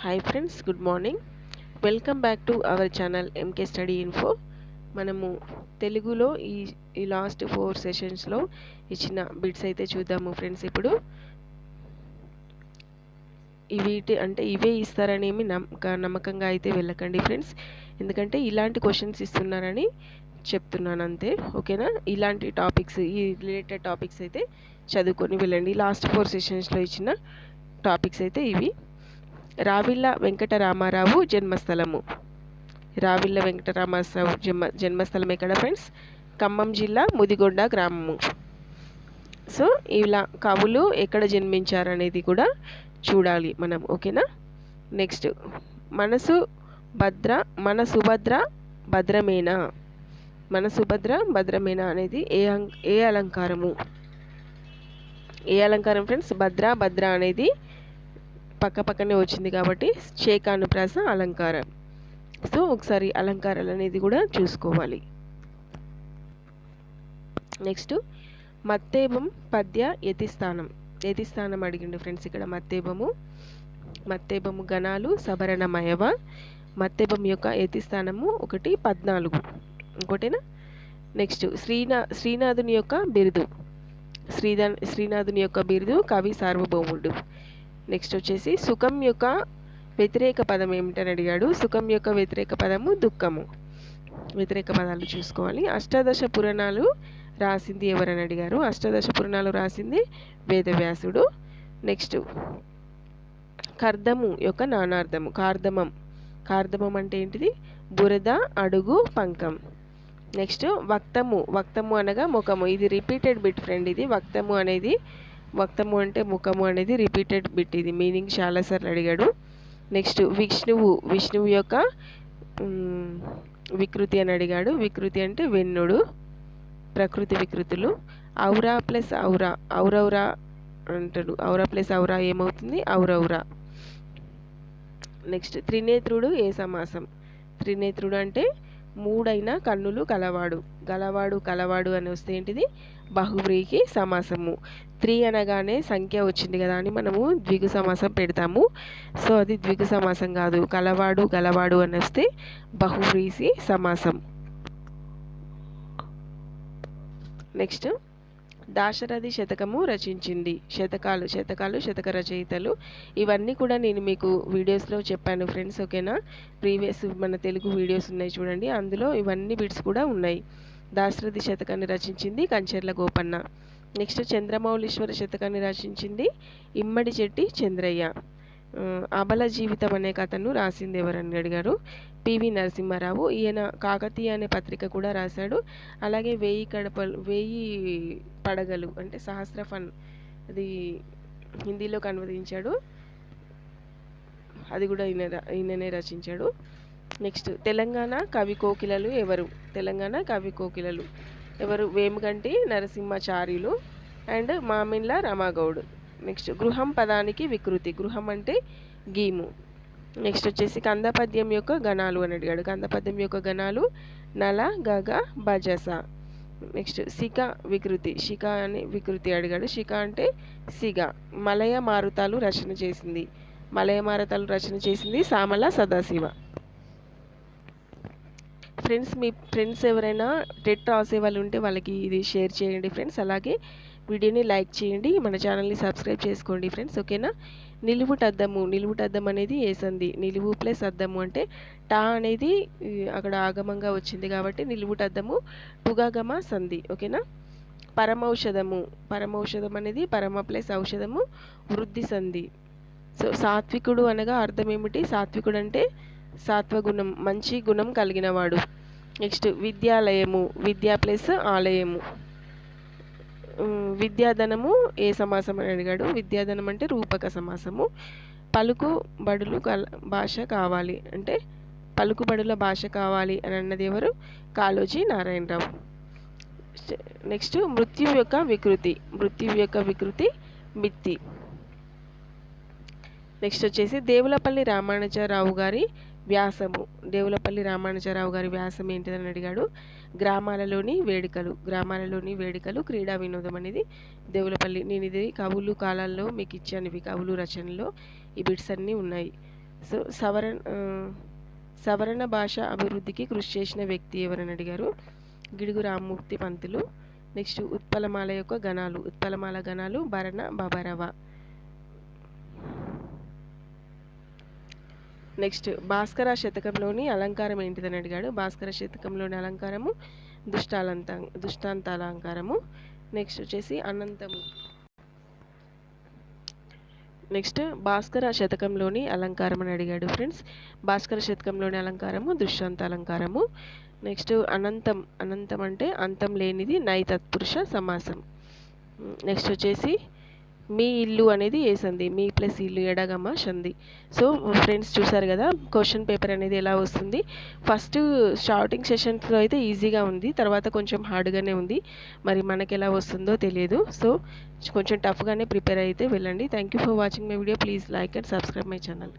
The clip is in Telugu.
Hi friends, good morning. Welcome back to our channel M K study info. మనము తెలుగులో ఈ లాస్ట్ 4 సెషన్స్లో ఇచ్చిన బిట్స్ అయితే చూద్దాము ఫ్రెండ్స్. ఇప్పుడు ఇవే ఇస్తారని ఏమి నమ్మకంగా అయితే వెళ్ళకండి ఫ్రెండ్స్, ఎందుకంటే ఇలాంటి క్వశ్చన్స్ ఇస్తున్నారని చెప్తున్నాను అంతే, ఓకేనా. ఇలాంటి టాపిక్స్, ఈ రిలేటెడ్ టాపిక్స్ అయితే చదువుకొని వెళ్ళండి. లాస్ట్ 4 సెషన్స్లో ఇచ్చిన టాపిక్స్ అయితే ఇవి. రావిళ్ళ వెంకటరామారావు జన్మస్థలము. రావిళ్ళ వెంకటరామారావు జన్మస్థలం ఎక్కడ ఫ్రెండ్స్? ఖమ్మం జిల్లా ముదిగొండ గ్రామము. సో ఇలా కవులు ఎక్కడ జన్మించారనేది కూడా చూడాలి మనం, ఓకేనా. నెక్స్ట్, మన సుభద్ర భద్రమేనా. మన సుభద్ర భద్రమేనా అనేది ఏ అలంకారము? ఏ అలంకారం ఫ్రెండ్స్? భద్ర అనేది పక్కనే వచ్చింది కాబట్టి చేకానుప్రాస అలంకారం. సో ఒకసారి అలంకారాలు అనేది కూడా చూసుకోవాలి. నెక్స్ట్, మత్తేబం పద్య యతిస్థానం అడిగిండు ఫ్రెండ్స్. ఇక్కడ మత్తేబము గణాలు సభరణమయవ. మత్తేబం యొక్క యతిస్థానము 14, ఇంకోటేనా. నెక్స్ట్, శ్రీనాథుని యొక్క బిరుదు. శ్రీనాథుని యొక్క బిరుదు కవి సార్వభౌముడు. నెక్స్ట్ వచ్చేసి సుఖం యొక్క వ్యతిరేక పదం ఏమిటని అడిగాడు. సుఖం యొక్క వ్యతిరేక పదము దుఃఖము. వ్యతిరేక పదాలు చూసుకోవాలి. అష్టాదశ పురాణాలు రాసింది ఎవరని అడిగారు. అష్టాదశ పురాణాలు రాసింది వేదవ్యాసుడు. నెక్స్ట్, కర్దము యొక్క నానార్థము. కార్దమం అంటే ఏంటిది? బురద, అడుగు, పంకం. నెక్స్ట్, వక్తము అనగా ముఖము. ఇది రిపీటెడ్ బిట్ ఫ్రెండ్. ఇది వక్తము అంటే ముఖము అనేది రిపీటెడ్ బిట్. ఇది మీనింగ్ చాలాసార్లు అడిగాడు. నెక్స్ట్, విష్ణువు యొక్క వికృతి అని అడిగాడు. వికృతి అంటే వెన్నుడు, ప్రకృతి వికృతులు. ఔరా ప్లస్ ఔరౌరా అంటాడు. ఔరా ప్లస్ ఔరా ఏమవుతుంది? ఔరౌరా. నెక్స్ట్, త్రినేత్రుడు ఏ సమాసం? త్రినేత్రుడు అంటే 3 కన్నులు కలవాడు అని వస్తే ఏంటిది? బహువ్రీహి సమాసము. 3 అనగానే సంఖ్య వచ్చింది కదా అని మనము ద్విగు సమాసం పెడతాము. సో అది ద్విగు సమాసం కాదు. గలవాడు అని వస్తే బహువ్రీహి సమాసం. నెక్స్ట్, దాశరథి శతకము రచించింది. శతకాలు శతక రచయితలు. ఇవన్నీ కూడా నేను మీకు వీడియోస్లో చెప్పాను ఫ్రెండ్స్, ఓకేనా. ప్రీవియస్ మన తెలుగు వీడియోస్ ఉన్నాయి చూడండి, అందులో ఇవన్నీ బిట్స్ కూడా ఉన్నాయి. దాశరథి శతకాన్ని రచించింది కంచెర్ల గోపన్న. నెక్స్ట్, చంద్రమౌళీశ్వర శతకాన్ని రచించింది ఇమ్మడి చెట్టి చంద్రయ్య. అబల జీవితం అనే కథను రాసింది ఎవరని అడిగారు. పివి నరసింహారావు. ఈయన కాకతీయ అనే పత్రిక కూడా రాశాడు. అలాగే 1000 పడగలు అంటే సహస్రఫన్, అది హిందీలోకి అనువదించాడు. అది కూడా ఈయననే రచించాడు. నెక్స్ట్, తెలంగాణ కవి కోకిలలు ఎవరు? వేముగంటి నరసింహాచార్యులు అండ్ మామిళ్ళ రమాగౌడ్. నెక్స్ట్, గృహం పదానికి వికృతి. గృహం అంటే గీము. నెక్స్ట్ వచ్చేసి కందపద్యం యొక్క గణాలు అని అడిగాడు. కందపద్యం యొక్క గణాలు నల, గగ, బజస. నెక్స్ట్, శిఖ వికృతి. శిఖ అని వికృతి అడిగాడు. శిఖ అంటే సిగ. మలయ మారుతాలు రచన చేసింది సామల సదాశివ. ఫ్రెండ్స్, మీ ఫ్రెండ్స్ ఎవరైనా టెట్ రాసే వాళ్ళు ఉంటే వాళ్ళకి ఇది షేర్ చేయండి ఫ్రెండ్స్. అలాగే వీడియోని లైక్ చేయండి, మన ఛానల్ని సబ్స్క్రైబ్ చేసుకోండి ఫ్రెండ్స్, ఓకేనా. నిలువుటద్దం అనేది ఏ సంధి? నిలువు ప్లస్ అద్దము అంటే టా అనేది అక్కడ ఆగమంగా వచ్చింది కాబట్టి నిలువుటద్దము టుగాగమ సంధి, ఓకేనా. పరమౌషధం అనేది పరమ ప్లస్ ఔషధము వృద్ధి సంధి. సో సాత్వికుడు అనగా అర్థం ఏమిటి? సాత్వికుడు అంటే సాత్వగుణం, మంచి గుణం కలిగినవాడు. నెక్స్ట్, విద్యాలయము. విద్యా ప్లస్ ఆలయము. విద్యాధనము ఏ సమాసం అని అడిగాడు. విద్యాధనం అంటే రూపక సమాసము. పలుకుబడుల భాష కావాలి అని అన్నది ఎవరు? కాళోజీ నారాయణరావు. నెక్స్ట్, మృత్యువు యొక్క వికృతి మిత్తి. నెక్స్ట్ వచ్చేసి దేవులపల్లి రామానుజరావు గారి వ్యాసము. దేవులపల్లి రామానుజరావు గారి వ్యాసం ఏంటిదని అడిగాడు. గ్రామాలలోని వేడుకలు క్రీడా వినోదం అనేది దేవులపల్లి. నేను ఇది కవులు కాలాల్లో మీకు ఇచ్చాను. ఇవి కవులు రచనలో ఈ బిట్స్ అన్నీ ఉన్నాయి. సో సవరణ భాష అభివృద్ధికి కృషి చేసిన వ్యక్తి ఎవరని అడిగారు. గిడుగు రామ్మూర్తి పంతులు. నెక్స్ట్ ఉత్పలమాల యొక్క గణాలు. ఉత్పలమాల గణాలు భరణ బభరవ. నెక్స్ట్ భాస్కర శతకంలోని అలంకారం ఏంటిదని అడిగాడు. భాస్కర శతకంలోని అలంకారము దుష్టాంతాలంకారము. నెక్స్ట్ వచ్చేసి అనంతము. నెక్స్ట్ భాస్కర శతకంలోని అలంకారం అని అడిగాడు ఫ్రెండ్స్. భాస్కర శతకంలోని అలంకారము దుష్యంత అలంకారము. నెక్స్ట్ అనంతం అంటే అంతం లేనిది నైతత్పురుష సమాసం. నెక్స్ట్ వచ్చేసి మీ ఇల్లు అనేది ఏ సంధి, మీ ప్లస్ ఇల్లు ఎడగమ సంధి. సో ఫ్రెండ్స్ చూసారు కదా క్వశ్చన్ పేపర్ అనేది ఎలా వస్తుంది. ఫస్ట్ స్టార్టింగ్ సెషన్స్లో అయితే ఈజీగా ఉంది, తర్వాత కొంచెం హార్డ్గానే ఉంది. మరి మనకి ఎలా వస్తుందో తెలియదు. సో కొంచెం టఫ్గానే ప్రిపేర్ అయితే వెళ్ళండి. Thank you for watching my video. Please like and subscribe my channel.